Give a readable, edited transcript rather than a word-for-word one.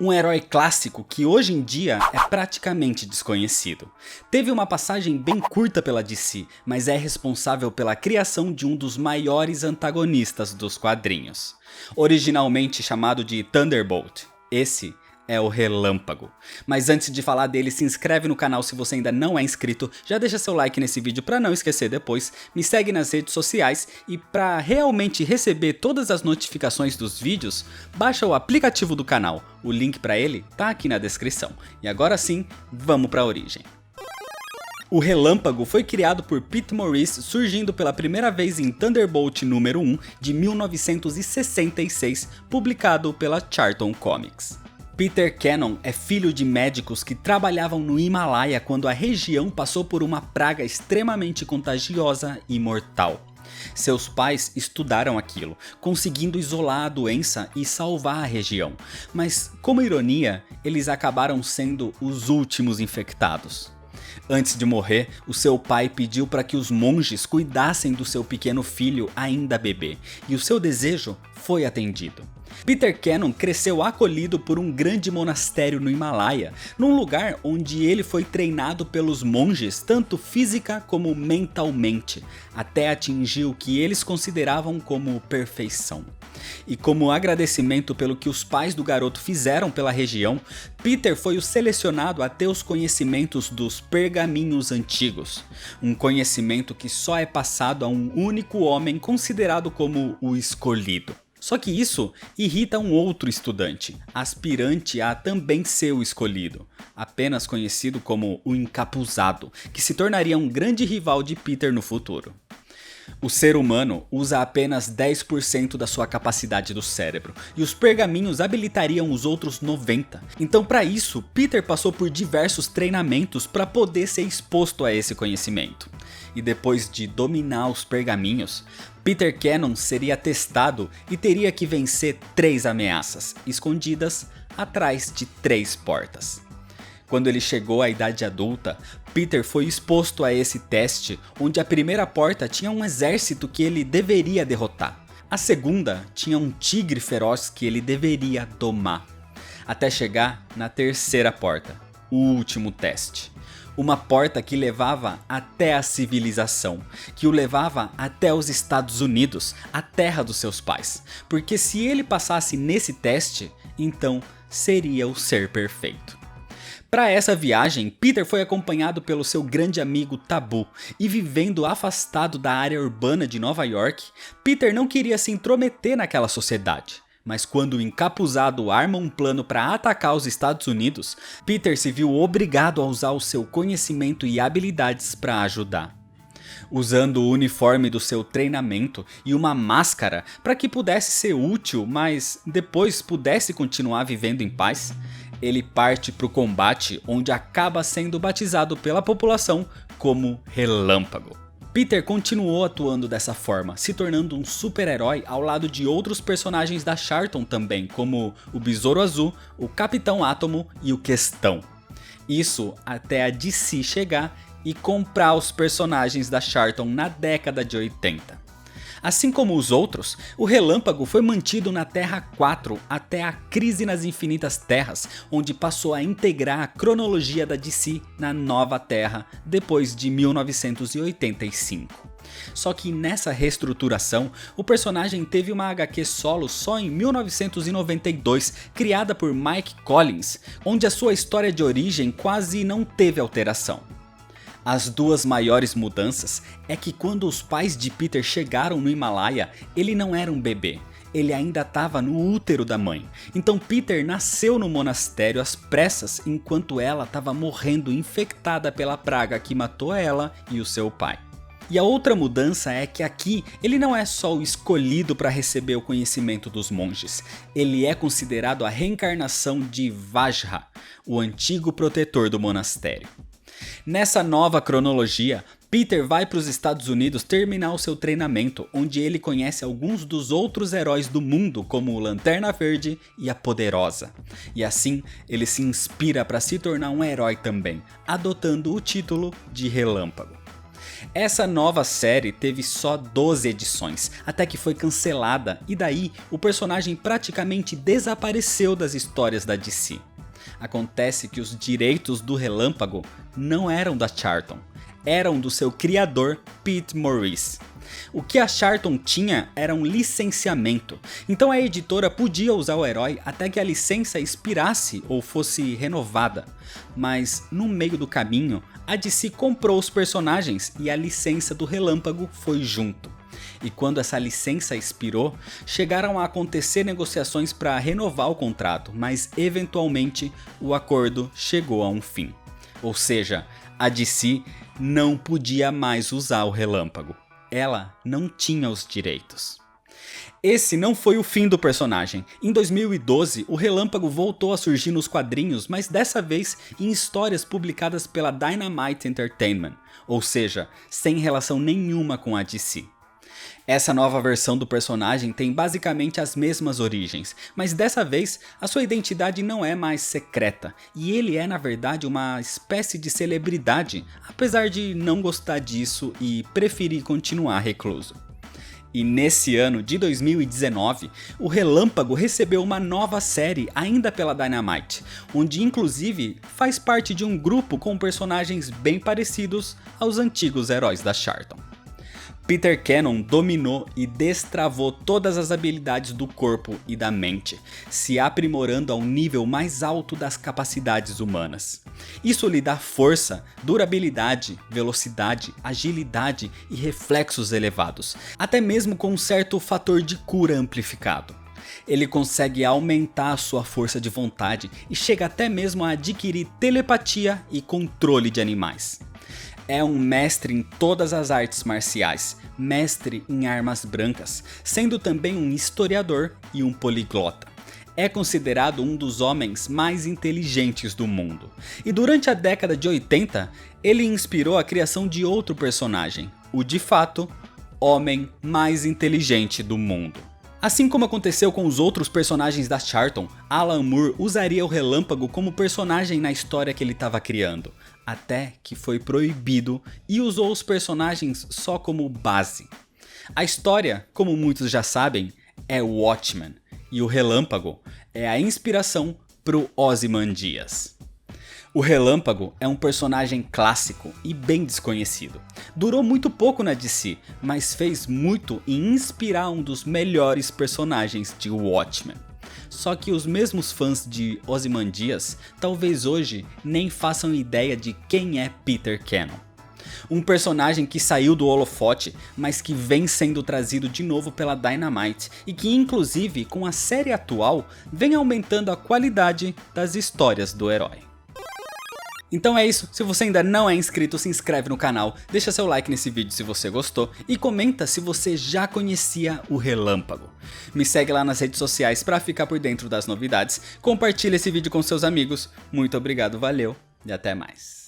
Um herói clássico que hoje em dia é praticamente desconhecido. Teve uma passagem bem curta pela DC, mas é responsável pela criação de um dos maiores antagonistas dos quadrinhos. Originalmente chamado de Thunderbolt, esse é o Relâmpago. Mas antes de falar dele, se inscreve no canal se você ainda não é inscrito, já deixa seu like nesse vídeo para não esquecer depois, me segue nas redes sociais e para realmente receber todas as notificações dos vídeos, baixa o aplicativo do canal, o link para ele tá aqui na descrição. E agora sim, vamos para a origem. O Relâmpago foi criado por Pete Morisi, surgindo pela primeira vez em Thunderbolt número 1 de 1966, publicado pela Charlton Comics. Peter Cannon é filho de médicos que trabalhavam no Himalaia quando a região passou por uma praga extremamente contagiosa e mortal. Seus pais estudaram aquilo, conseguindo isolar a doença e salvar a região, mas, como ironia, eles acabaram sendo os últimos infectados. Antes de morrer, o seu pai pediu para que os monges cuidassem do seu pequeno filho ainda bebê, e o seu desejo foi atendido. Peter Cannon cresceu acolhido por um grande monastério no Himalaia, num lugar onde ele foi treinado pelos monges tanto física como mentalmente, até atingir o que eles consideravam como perfeição. E como agradecimento pelo que os pais do garoto fizeram pela região, Peter foi o selecionado a ter os conhecimentos dos pergaminhos antigos, um conhecimento que só é passado a um único homem considerado como o escolhido. Só que isso irrita um outro estudante, aspirante a também ser o escolhido, apenas conhecido como o Encapuzado, que se tornaria um grande rival de Peter no futuro. O ser humano usa apenas 10% da sua capacidade do cérebro, e os pergaminhos habilitariam os outros 90%. Então, para isso, Peter passou por diversos treinamentos para poder ser exposto a esse conhecimento. E depois de dominar os pergaminhos, Peter Cannon seria testado e teria que vencer 3 ameaças, escondidas atrás de 3 portas. Quando ele chegou à idade adulta, Peter foi exposto a esse teste, onde a primeira porta tinha um exército que ele deveria derrotar. A segunda tinha um tigre feroz que ele deveria domar. Até chegar na terceira porta, o último teste. Uma porta que levava até a civilização, que o levava até os Estados Unidos, a terra dos seus pais. Porque se ele passasse nesse teste, então seria o ser perfeito. Para essa viagem, Peter foi acompanhado pelo seu grande amigo Tabu, e vivendo afastado da área urbana de Nova York, Peter não queria se intrometer naquela sociedade. Mas quando o Encapuzado arma um plano para atacar os Estados Unidos, Peter se viu obrigado a usar o seu conhecimento e habilidades para ajudar. Usando o uniforme do seu treinamento e uma máscara para que pudesse ser útil, mas depois pudesse continuar vivendo em paz, ele parte para o combate, onde acaba sendo batizado pela população como Relâmpago. Peter continuou atuando dessa forma, se tornando um super-herói ao lado de outros personagens da Charlton também, como o Besouro Azul, o Capitão Átomo e o Questão. Isso até a DC chegar e comprar os personagens da Charlton na década de 80. Assim como os outros, o Relâmpago foi mantido na Terra 4 até a Crise nas Infinitas Terras, onde passou a integrar a cronologia da DC na Nova Terra depois de 1985. Só que nessa reestruturação, o personagem teve uma HQ solo só em 1992, criada por Mike Collins, onde a sua história de origem quase não teve alteração. As duas maiores mudanças é que quando os pais de Peter chegaram no Himalaia, ele não era um bebê, ele ainda estava no útero da mãe. Então Peter nasceu no monastério às pressas enquanto ela estava morrendo infectada pela praga que matou ela e o seu pai. E a outra mudança é que aqui ele não é só o escolhido para receber o conhecimento dos monges, ele é considerado a reencarnação de Vajra, o antigo protetor do monastério. Nessa nova cronologia, Peter vai para os Estados Unidos terminar o seu treinamento, onde ele conhece alguns dos outros heróis do mundo, como o Lanterna Verde e a Poderosa. E assim, ele se inspira para se tornar um herói também, adotando o título de Relâmpago. Essa nova série teve só 12 edições, até que foi cancelada e daí o personagem praticamente desapareceu das histórias da DC. Acontece que os direitos do Relâmpago não eram da Charlton, eram do seu criador Pete Morris. O que a Charlton tinha era um licenciamento, então a editora podia usar o herói até que a licença expirasse ou fosse renovada. Mas no meio do caminho, a DC comprou os personagens e a licença do Relâmpago foi junto. E quando essa licença expirou, chegaram a acontecer negociações para renovar o contrato, mas eventualmente o acordo chegou a um fim. Ou seja, a DC não podia mais usar o Relâmpago. Ela não tinha os direitos. Esse não foi o fim do personagem. Em 2012, o Relâmpago voltou a surgir nos quadrinhos, mas dessa vez em histórias publicadas pela Dynamite Entertainment, ou seja, sem relação nenhuma com a DC. Essa nova versão do personagem tem basicamente as mesmas origens, mas dessa vez a sua identidade não é mais secreta, e ele é na verdade uma espécie de celebridade, apesar de não gostar disso e preferir continuar recluso. E nesse ano de 2019, o Relâmpago recebeu uma nova série ainda pela Dynamite, onde inclusive faz parte de um grupo com personagens bem parecidos aos antigos heróis da Charlton. Peter Cannon dominou e destravou todas as habilidades do corpo e da mente, se aprimorando ao nível mais alto das capacidades humanas. Isso lhe dá força, durabilidade, velocidade, agilidade e reflexos elevados, até mesmo com um certo fator de cura amplificado. Ele consegue aumentar a sua força de vontade e chega até mesmo a adquirir telepatia e controle de animais. É um mestre em todas as artes marciais, mestre em armas brancas, sendo também um historiador e um poliglota. É considerado um dos homens mais inteligentes do mundo. E durante a década de 80, ele inspirou a criação de outro personagem, o de fato, homem mais inteligente do mundo. Assim como aconteceu com os outros personagens da Charlton, Alan Moore usaria o Relâmpago como personagem na história que ele estava criando, até que foi proibido e usou os personagens só como base. A história, como muitos já sabem, é Watchmen, e o Relâmpago é a inspiração para o Ozymandias. O Relâmpago é um personagem clássico e bem desconhecido. Durou muito pouco na DC, mas fez muito em inspirar um dos melhores personagens de Watchmen. Só que os mesmos fãs de Ozymandias talvez hoje nem façam ideia de quem é Peter Cannon. Um personagem que saiu do holofote, mas que vem sendo trazido de novo pela Dynamite e que inclusive com a série atual vem aumentando a qualidade das histórias do herói. Então é isso, se você ainda não é inscrito, se inscreve no canal, deixa seu like nesse vídeo se você gostou e comenta se você já conhecia o Relâmpago. Me segue lá nas redes sociais para ficar por dentro das novidades, compartilha esse vídeo com seus amigos, muito obrigado, valeu e até mais.